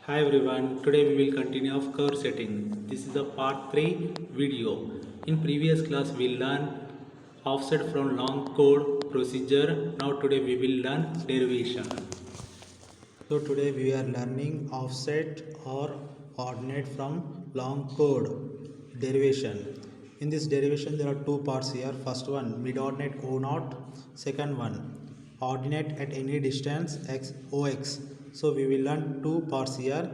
Hi everyone, today we will continue of curve setting. This is a part 3 video. In previous class we learned offset from long chord procedure. Now today we will learn derivation. So today we are learning offset or ordinate from long chord derivation. In this derivation there are two parts here. First one mid ordinate O naught. Second one ordinate at any distance x ox. So we will learn two parts here.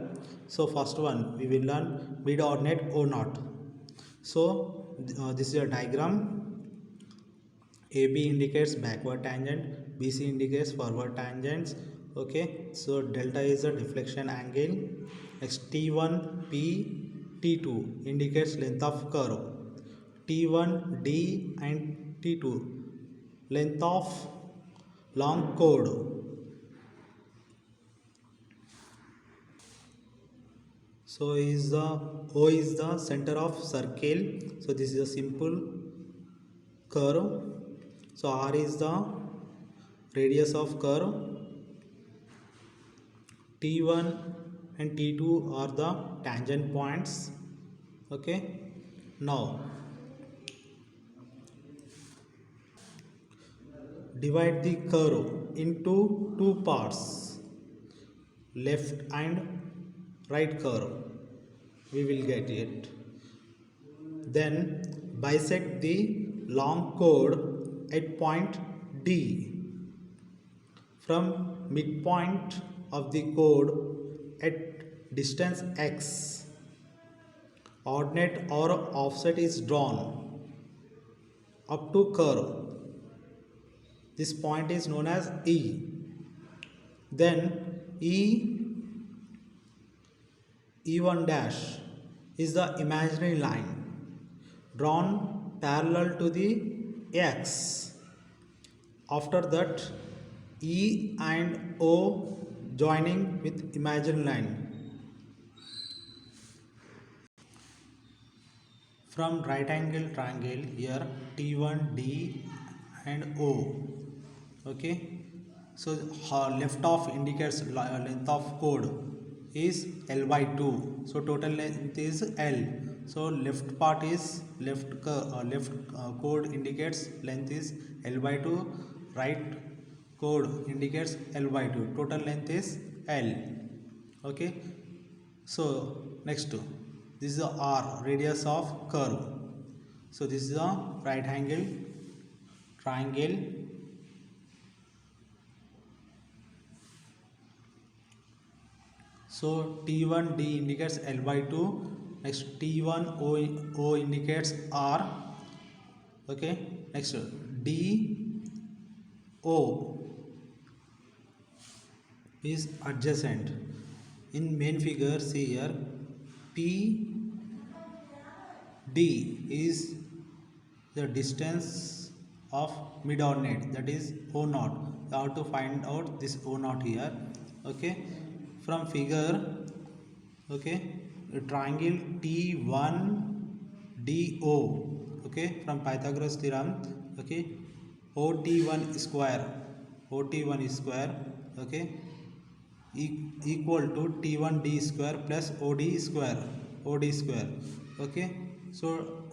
So first one we will learn mid ordinate O naught. So this is a diagram. AB indicates backward tangent, BC indicates forward tangents. Okay, so delta is a deflection angle. Next T1, P, T2 indicates length of curve. T1, D and T2 length of long chord. So is the O is the center of circle. So this is a simple curve. So R is the radius of curve. T1 and T2 are the tangent points. Okay, now divide the curve into two parts, left and right curve. We will get it. Then bisect the long chord at point D. From midpoint of the chord at distance x, ordinate or offset is drawn up to curve. This point is known as E. Then E1 dash is the imaginary line drawn parallel to the x. After that, E and O joining with imaginary line. From right angle triangle here T1, D and O. Okay. So left of indicates length of chord is L by 2. So total length is L. So left part is left chord indicates length is L by 2. Right chord indicates L by 2. Total length is L. Okay. So next this is the R, radius of curve. So this is a right angle triangle. So T1D indicates L by 2. Next T1O indicates R. Okay. Next DO is adjacent. In main figure see here PD is the distance of mid ordinate, that is O naught. You have to find out this O naught here. Okay, from figure, okay, a triangle T1DO. Okay, from Pythagoras theorem. Okay, OT1 square, OT1 square. Okay, equal to T1D square plus OD square, OD square. Okay, so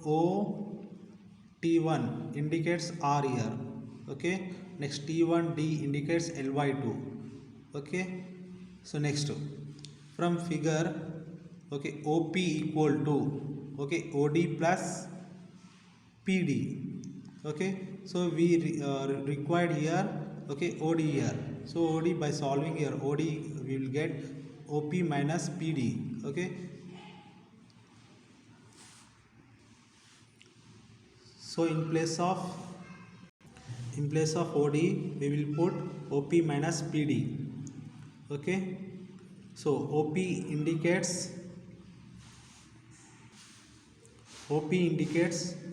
OT1 indicates R here. Okay, next T1D indicates L by 2. Okay, so next from figure, okay, OP equal to, okay, OD plus PD. Okay, so we required here, okay, OD here. So OD, by solving here OD we will get OP minus PD. Okay, so in place of OD we will put OP minus PD. Okay, so OP indicates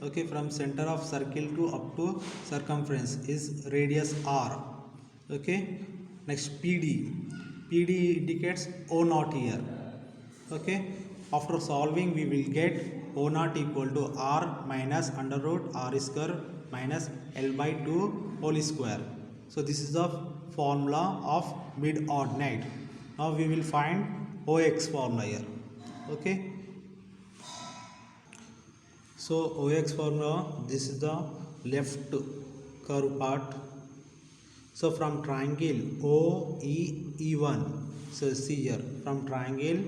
okay, from center of circle to up to circumference is radius R. Okay, next PD indicates O naught here. Okay, after solving we will get O naught equal to R minus under root R square minus L by 2 whole square. So this is the formula of mid ordinate. Now we will find OX formula here. Okay, so OX formula, this is the left curve part. So from triangle OEE1, so see here, from triangle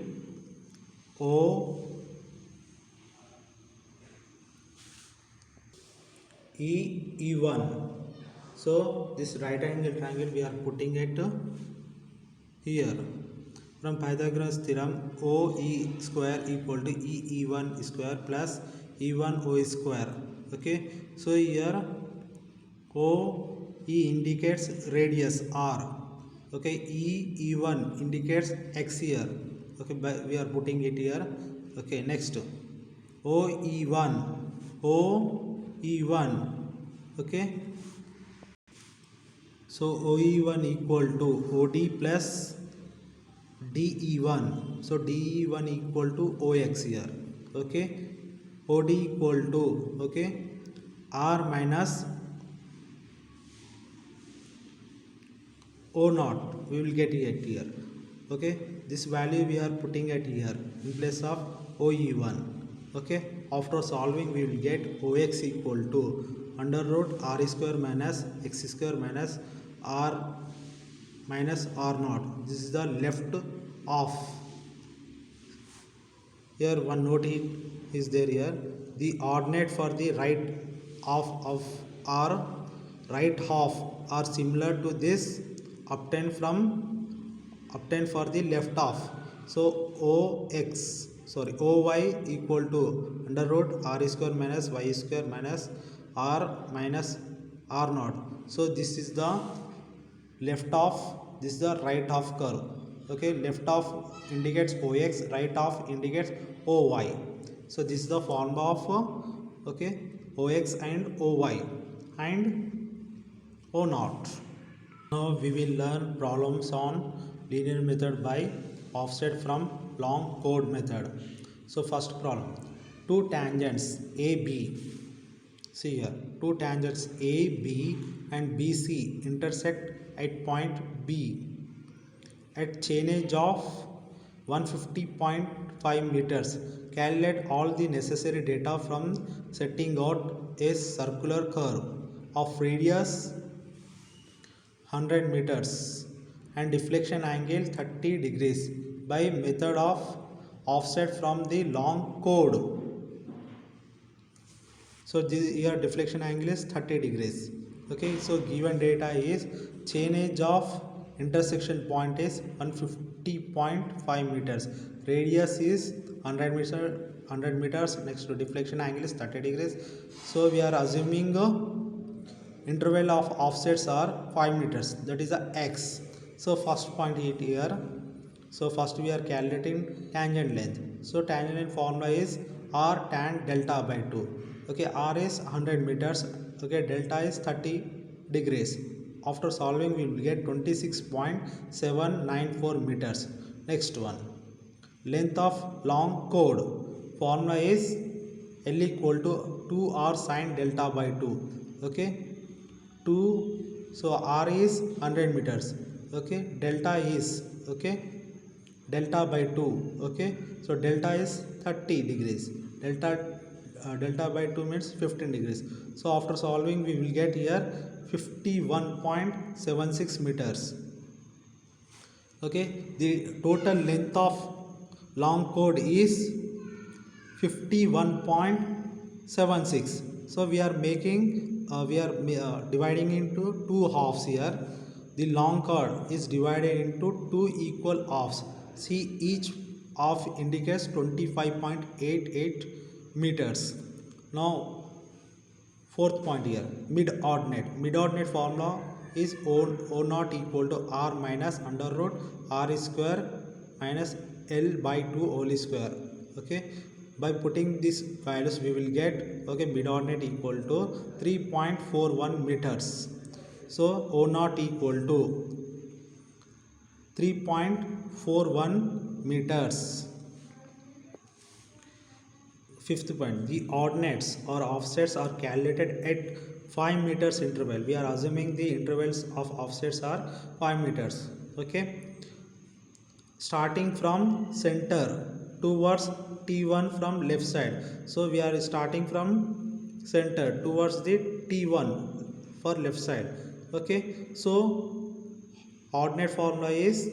OEE1, so this right angle triangle we are putting it here. From Pythagoras theorem, OE square equal to EE1 square plus E1 O square. Okay, so here OE indicates radius R. Okay, EE1 indicates X here. Okay, we are putting it here. Okay, next OE1. Okay, so OE1 equal to OD plus DE1. So DE1 equal to OX here. Okay, OD equal to, okay, R minus O naught. We will get it here. Okay, this value we are putting it here in place of OE1. Okay, after solving we will get OX equal to under root R square minus X square minus R minus R naught. This is the left half. Here one note is there here. The ordinate for the right half of R, right half are similar to this obtained for the left half. So OY equal to under root R square minus Y square minus R naught. So this is the left half, this is the right half curve. Okay, left half indicates OX, right half indicates OY. So this is the formula of okay, OX and OY and O naught. Now we will learn problems on linear method by offset from long chord method. So first problem, two tangents AB, see here, two tangents AB and BC intersect at point B at chainage of 150.5 meters. Calculate all the necessary data from setting out a circular curve of radius 100 meters and deflection angle 30 degrees by method of offset from the long chord. So this here deflection angle is 30 degrees. Okay, so given data is chainage of intersection point is 150.5 meters, radius is 100 meters, next to deflection angle is 30 degrees. So we are assuming interval of offsets are 5 meters, that is a x. So first point here, so first we are calculating tangent length. So tangent length formula is R tan delta by 2. Okay, R is 100 meters, okay, delta is 30 degrees. After solving we will get 26.794 meters. Next one, length of long chord formula is L equal to 2R sin delta by 2. Okay, 2, so R is 100 meters. Okay, delta is, okay, delta by 2. Okay, so delta is 30 degrees, delta by 2 means 15 degrees. So after solving we will get here 51.76 meters. Okay, the total length of long chord is 51.76. so we are making dividing into two halves here. The long chord is divided into two equal halves. See, each half indicates 25.88 meters. Now fourth point here, mid-ordinate formula is O naught equal to R minus under root R square minus L by 2 whole square. Okay, by putting these values we will get, okay, mid-ordinate equal to 3.41 meters. So O naught equal to 3.41 meters. Fifth point, the ordinates or offsets are calculated at 5 meters interval. We are assuming the intervals of offsets are 5 meters. Okay, starting from center towards T1 from left side. So we are starting from center towards the T1 for left side. Okay, so ordinate formula is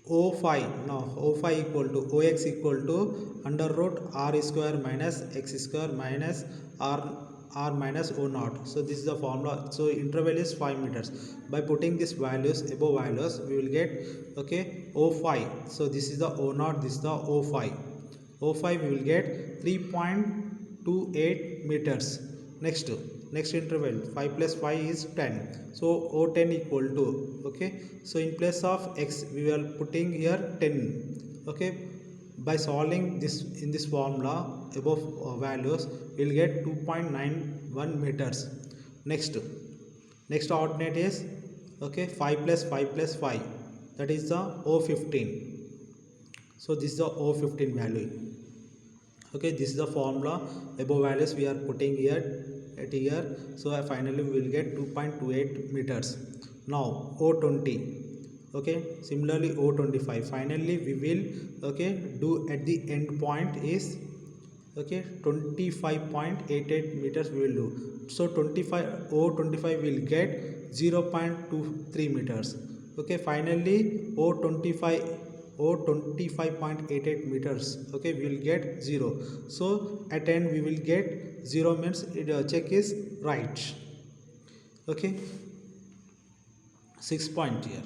O5. Now O5 equal to OX equal to under root R square minus X square minus R minus O naught. So this is the formula. So interval is 5 meters. By putting these values above values, we will get, okay, O5. So this is the O naught, this is the O5. O5 we will get 3.28 meters. Next interval 5 plus 5 is 10. So O10 equal to, okay, so in place of X we are putting here 10. Okay, by solving this in this formula above values, we will get 2.91 meters. Next ordinate is, okay, 5 plus 5 plus 5, that is the O15. So this is the O15 value. Okay, this is the formula. Above values we are putting here at here. So finally we will get 2.28 meters. Now O20. Okay, similarly O25. Finally we will, okay, do at the end point is, okay, 25.88 meters we will do. So O25 will get 0.23 meters. Okay, finally O25.88 meters. Okay, we will get 0. So at end we will get 0 means check is right. Okay, 6 point here.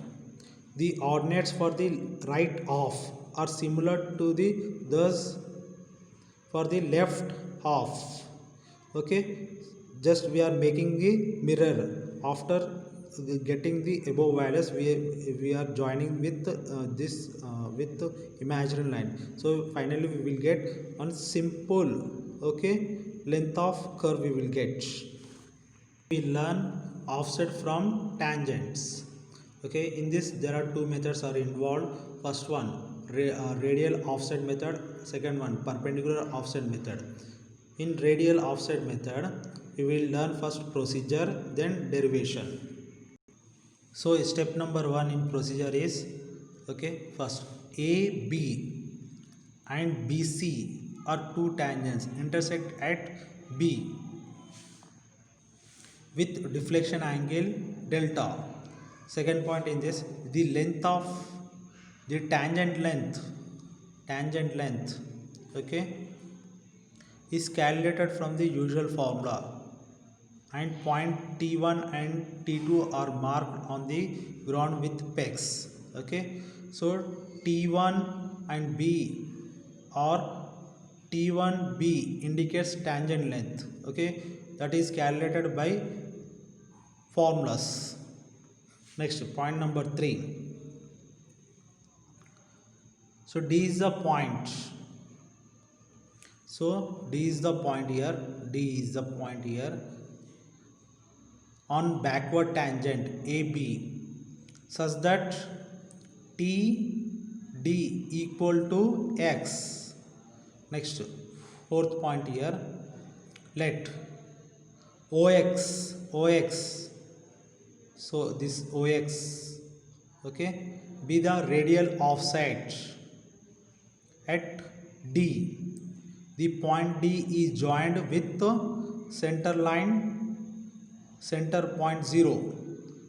The ordinates for the right half are similar to the thus for the left half. Okay, just we are making the mirror. After getting the above values, we are joining with this with the imaginary line. So finally we will get one simple, okay, length of curve we will get. We learn offset from tangents. Okay, in this there are two methods are involved. First one, radial offset method. Second one, perpendicular offset method. In radial offset method, we will learn first procedure, then derivation. So step number 1 in procedure is, okay, first AB and BC are two tangents intersect at B with deflection angle delta. Second point in this, the length of the tangent length, okay, is calculated from the usual formula, and point T1 and T2 are marked on the ground with pegs. Okay, so T1 and B or T1B indicates tangent length. Okay, that is calculated by formulas. Next, point number 3. So D is the point. So D is the point here. On backward tangent AB, such that TD equal to X. Next, fourth point here. Let OX. So this OX, okay, be the radial offset at D. The point D is joined with the center line, center point 0,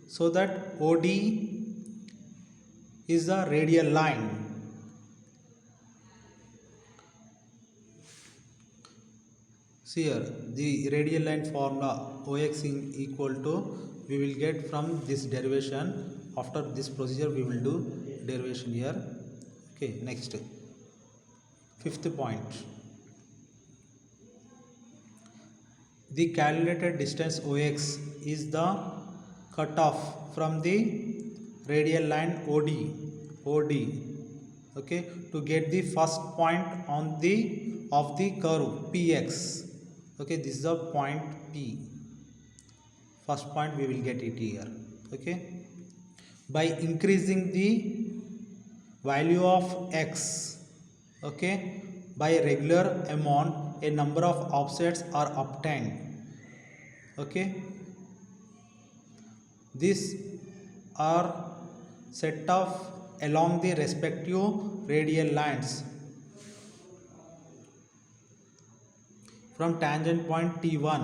so that OD is the radial line. See here, the radial line formula OX equal to, we will get from this derivation. After this procedure we will do derivation here. Okay, next, fifth point. The calculated distance OX is the cutoff from the radial line OD. Okay, to get the first point on the of the curve PX. Okay, this is the point P. First point we will get it here. Okay, by increasing the value of X, okay, by regular amount, a number of offsets are obtained. Okay, these are set of along the respective radial lines from tangent point T1.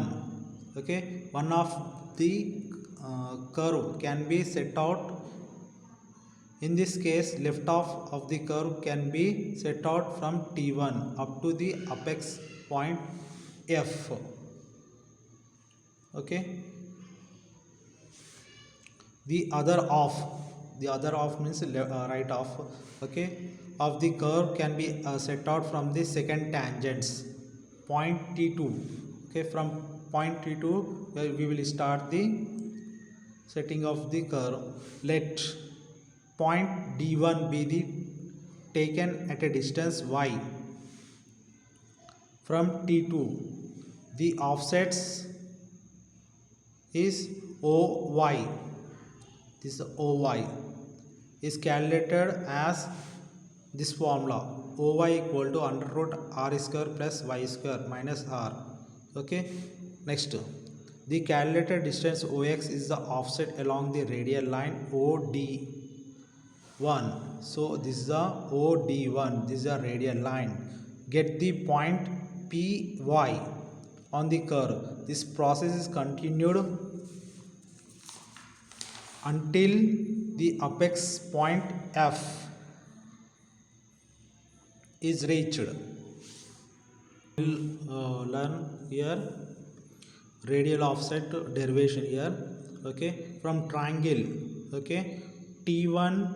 Okay, one of the curve can be set out. In this case, left half of the curve can be set out from T1 up to the apex point F. Okay, the other half means right half, okay, of the curve can be set out from the second tangents point T2. Okay, from point T2 we will start the setting of the curve. Let point D1 be the taken at a distance y from T2. The offsets is OY. This OY is calculated as this formula: OY equal to under root R square plus Y square minus R. Okay, next, the calculated distance OX is the offset along the radial line OD1. So this is the OD1, this is a radial line. Get the point PY on the curve. This process is continued until the apex point F is reached. We will learn here radial offset derivation here. Okay, from triangle, okay, T1OD.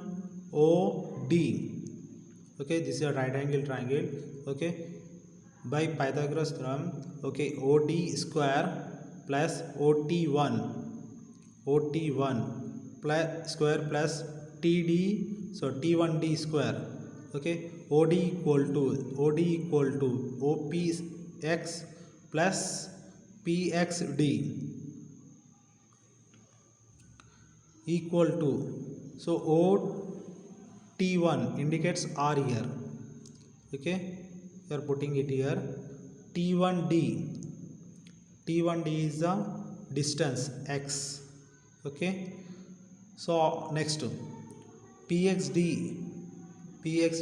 Okay, this is a right angle triangle. Okay, by Pythagoras theorem, okay, OD square plus OT1 plus square plus TD, so T1D square. Okay, OD equal to OPX plus PXD equal to, so OT1 indicates R here. Okay, we are putting it here. T1D is the distance X. Okay, so next, PXD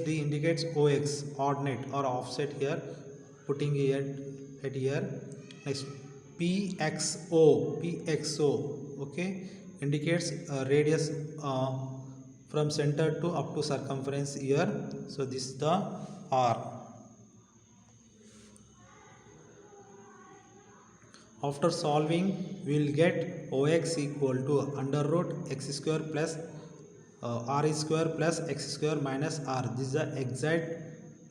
indicates OX, ordinate or offset here, putting it here. Next, PXO, okay, indicates radius from center to up to circumference here. So this is the R. After solving, we will get OX equal to under root X square plus R square plus X square minus R. This is the exact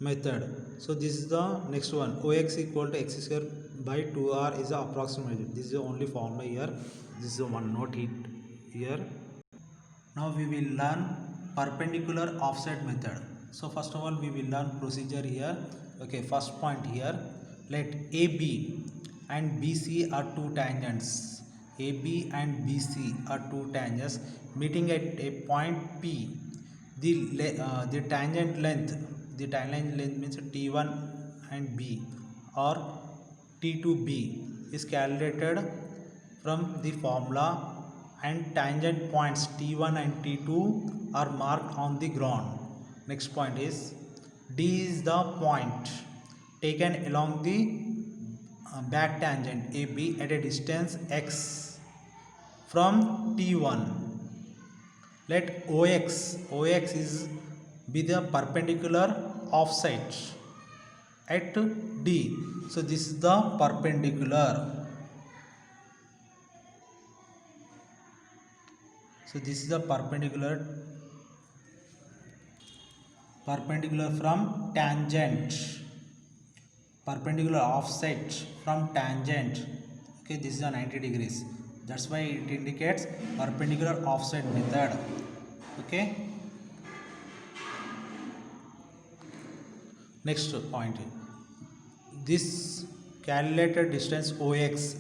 method. So this is the next one. OX equal to X square by 2R is the approximate. This is the only formula here. This is the one note here. Now we will learn perpendicular offset method. So first of all we will learn procedure here. Okay, first point here. Let AB and BC are two tangents. AB and BC are two tangents meeting at a point P. The tangent length means T1 and B or T2B is calculated from the formula, and tangent points T1 and T2 are marked on the ground. Next point is D is the point taken along the back tangent AB at a distance X from T1. Let OX is be the perpendicular offset at D. So this is the perpendicular. So this is the perpendicular from tangent, perpendicular offset from tangent. Okay, this is a 90 degrees. That's why it indicates perpendicular offset method. Okay. Next point. This calculated distance OX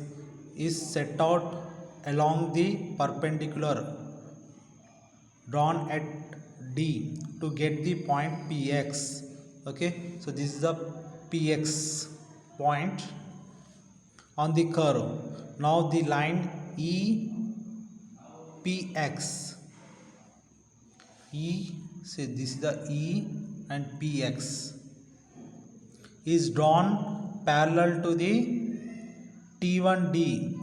is set out along the perpendicular drawn at D to get the point PX. Okay, so this is the PX point on the curve. Now the line EPX See, this is the E and PX is drawn parallel to the T1D.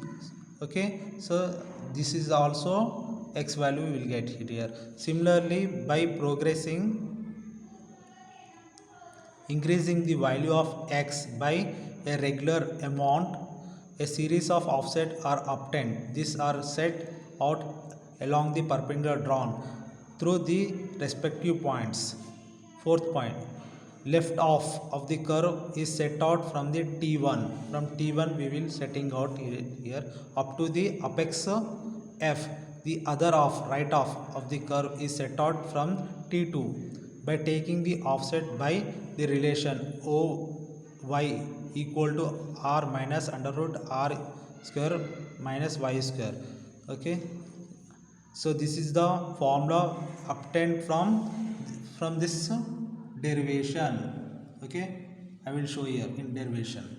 Okay, so this is also X value we will get here. Similarly, by increasing the value of X by a regular amount, a series of offsets are obtained. These are set out along the perpendicular drawn through the respective points. Fourth point, left off of the curve is set out from the T1. From T1 we will setting out here up to the apex F. The other off, right off of the curve is set out from T2 by taking the offset by the relation OY equal to R minus under root R square minus Y square. Okay, so this is the formula obtained from this derivation. Okay, I will show here in derivation.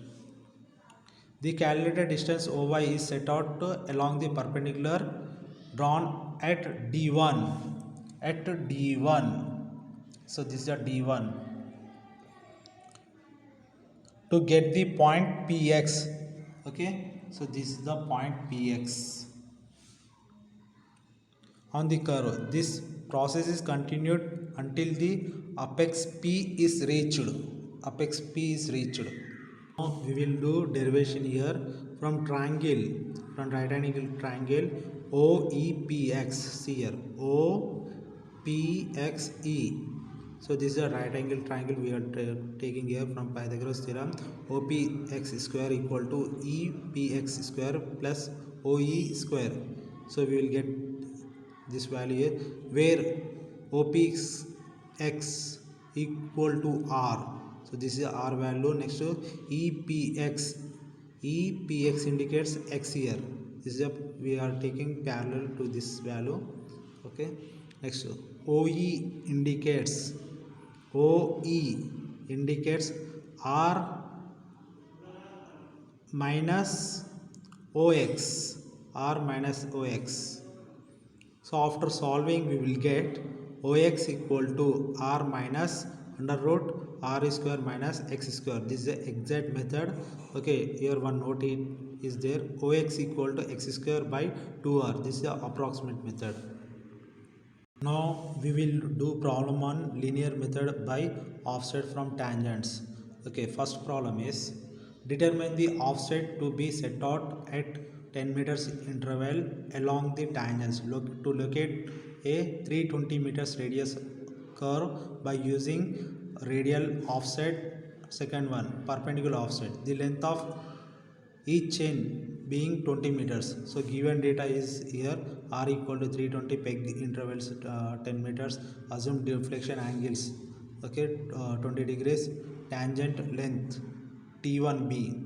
The calculated distance OY is set out along the perpendicular drawn at D1. At D1. So this is a D1. To get the point PX. Okay. So this is the point PX on the curve. This process is continued until the apex P is reached. Apex P is reached. Now we will do derivation here from triangle, from right angle triangle OEPX. See here OPXE. So this is a right angle triangle we are taking here from Pythagoras theorem. OPX square equal to EPX square plus OE square. So we will get this value here where OPX equal to R. So this is R value. Next to EPX. EPX indicates X here. This is we are taking parallel to this value. Okay. Next OE indicates R minus OX. R minus OX. So after solving we will get OX equal to R minus under root R square minus X square. This is the exact method. Okay, here one note is there. OX equal to X square by 2R. This is the approximate method. Now we will do problem on linear method by offset from tangents. Okay, first problem is determine the offset to be set out at 10 meters interval along the tangents to locate a 320 meters radius curve by using radial offset. Second one, perpendicular offset. The length of each chain being 20 meters. So given data is here R equal to 320, peg intervals 10 meters, assume deflection angles. Okay, 20 degrees, tangent length T1B.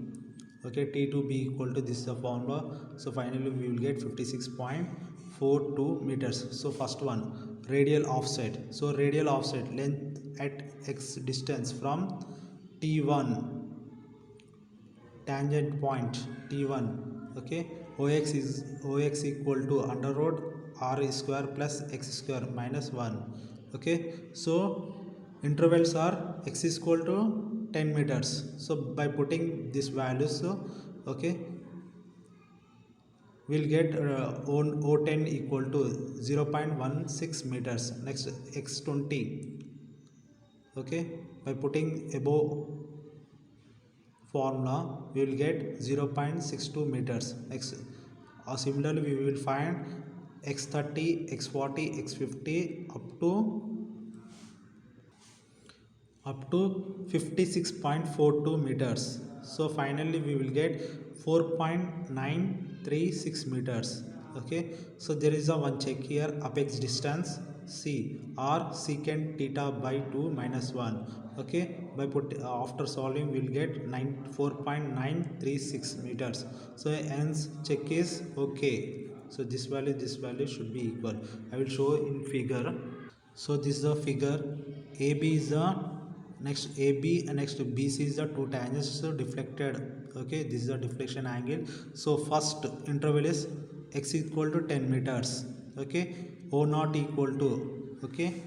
Okay, T2B equal to this is the formula. So finally we will get 56.42 meters. So first one, radial offset. So radial offset, length at X distance from T1, tangent point T1. Okay, OX equal to under root R square plus X square minus 1. Okay, so intervals are X is equal to 10 meters. So by putting these values, okay, we'll get O10 equal to 0.16 meters. Next X20. Okay, by putting above formula we will get 0.62 meters. Similarly we will find X30, X40, X50 up to 56.42 meters. So finally we will get 4.936 meters. Okay, so there is a one check here, apex distance C or secant theta by 2 minus 1. Okay, by after solving we will get 4.936 meters. So hence check is okay. So this value should be equal. I will show in figure. So this is the figure. AB is the next AB and next BC is the two tangents deflected. Okay, this is the deflection angle. So first interval is X equal to 10 meters. Okay, O naught equal to, okay,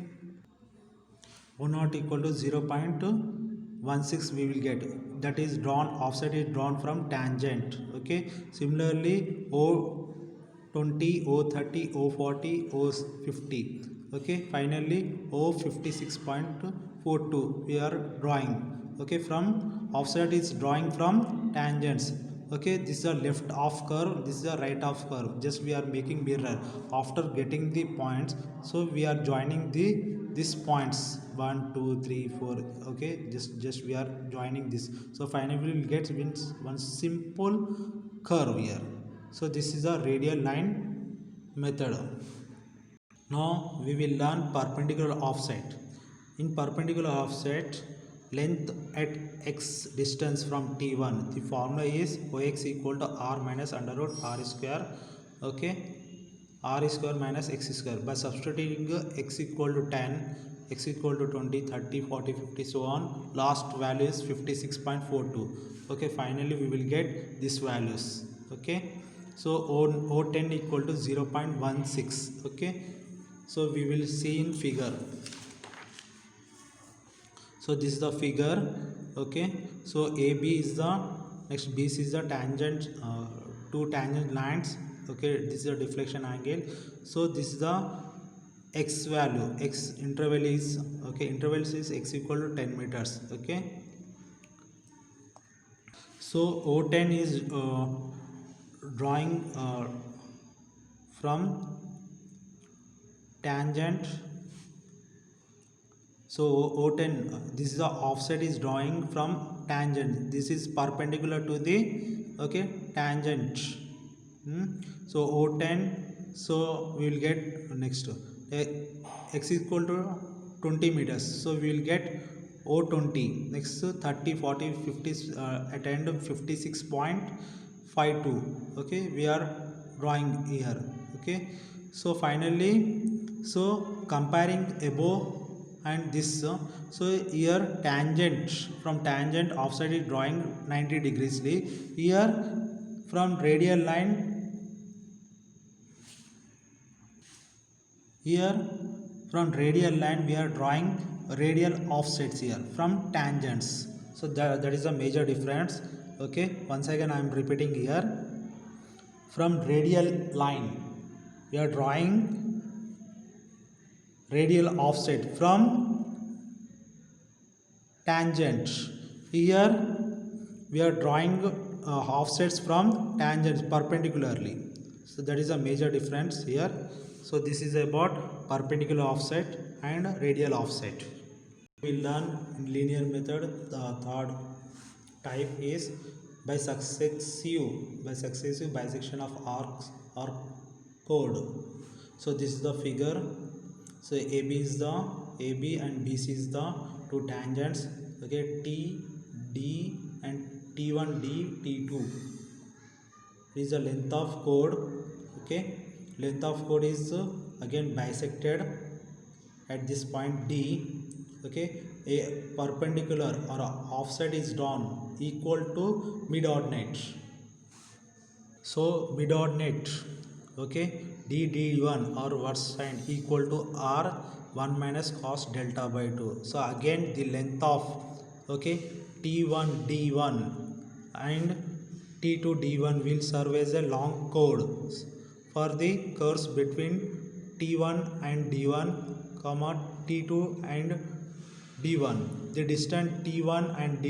O naught equal to 0.16 we will get, that is drawn, offset is drawn from tangent. Okay, similarly O20, O30, O40, O50. Okay, finally O56.42 we are drawing. Okay, from offset is drawing from tangents. Okay, this is a left off curve, this is a right off curve, just we are making mirror after getting the points. So we are joining these points 1 2 3 4. Okay, just we are joining this, so finally we will get one simple curve here. So this is a radial line method. Now we will learn perpendicular offset. In perpendicular offset, length at x distance from t1, the formula is Ox equal to r minus under root r square. Okay, r square minus x square. By substituting x equal to 10, x equal to 20, 30, 40, 50, so on, last value is 56.42. Okay, finally we will get these values. Okay, so O10 equal to 0.16. Okay, so we will see in figure. So this is the figure. Okay, so AB is the, next BC is the tangent, two tangent lines. Okay, this is the deflection angle. So this is the x value, x interval is, okay, interval is x equal to 10 meters. Okay, so O10 is drawing from tangent. So O10, this is the offset is drawing from tangent, this is perpendicular to the, okay, tangent. So O10, so we will get next x equal to 20 meters, so we will get O20, next 30, 40, 50, at end 56.52. okay, we are drawing here. Okay, so finally, so comparing above and this, so here tangent, from tangent offset is drawing 90 degrees. Here from radial line, here from radial line we are drawing radial offsets here from tangents. So that is a major difference. Okay, once again I am repeating here, from radial line we are drawing radial offset from tangent. Here we are drawing offsets from tangents perpendicularly. So that is a major difference here. So this is about perpendicular offset and radial offset. We learn in linear method. The third type is by successive bisection of arcs or chord. So this is the figure. So AB is the, AB and BC is the two tangents. Okay, T, D and T1, D, T2 is the length of chord. Okay, length of chord is again bisected at this point D. Okay, a perpendicular or a offset is drawn equal to mid-ordinate. So mid-ordinate, okay, D1 or verse sine equal to R 1 minus cos delta by 2. So again the length of, okay, T1 D1 and T2 D1 will serve as a long chord for the curves between T1 and D1 comma T2 and D1. The distance T1 and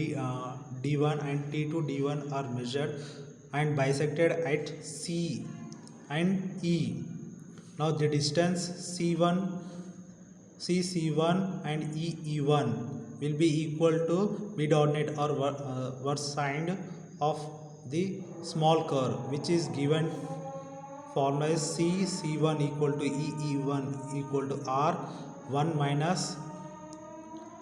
D1 and T2 D1 are measured and bisected at C and E. Now the distance C1 and E1 will be equal to mid-ordinate or verse side of the small curve, which is given formula is C1 equal to E1 equal to R 1 minus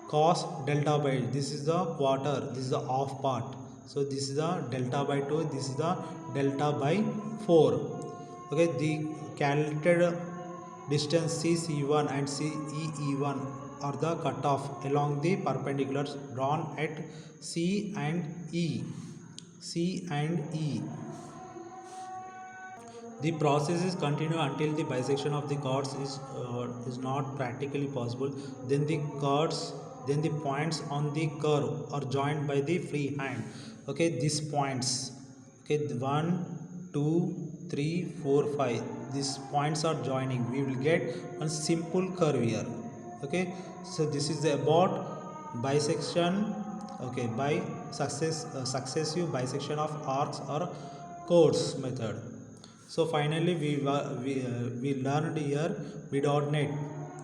cos delta by, this is the quarter, this is the half part. So this is the delta by 2, this is the delta by 4. Okay, the calculated distance C1 and CE1 are the cutoff along the perpendiculars drawn at C and E. The process is continue until the bisection of the chords is not practically possible. Then the points on the curve are joined by the free hand. Okay, these points, okay, 1 2 3 4 5, these points are joining, we will get one simple curve here. Okay, so this is about bisection, okay, by successive bisection of arcs or chords method. So finally we learned here mid ordinate.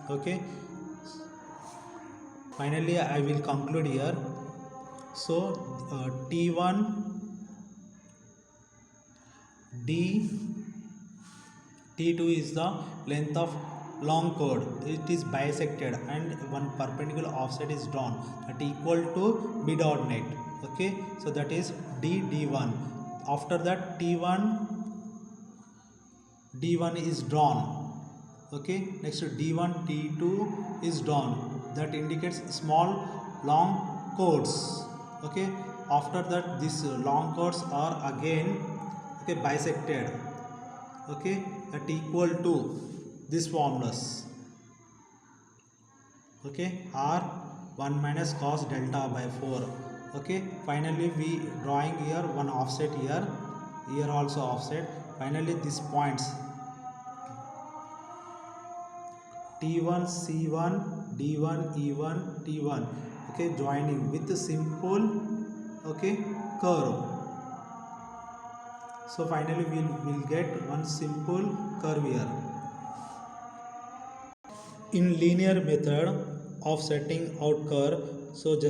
Okay, finally I will conclude here. So T1 D T2 is the length of long chord, it is bisected and one perpendicular offset is drawn that equal to mid ordinate. Okay, so that is D1. After that D1 is drawn. Okay, next to D1 T2 is drawn, that indicates small long chords. Okay, after that these long chords are again, okay, bisected. Okay, that equal to this formulas. Okay, r 1 minus cos delta by 4. Okay, finally we drawing here one offset here, here also offset. Finally these points T1 C1 D1 E1 T1, okay, joining with a simple, okay, curve. So finally we will get one simple curve here. In linear method of setting out curve, so just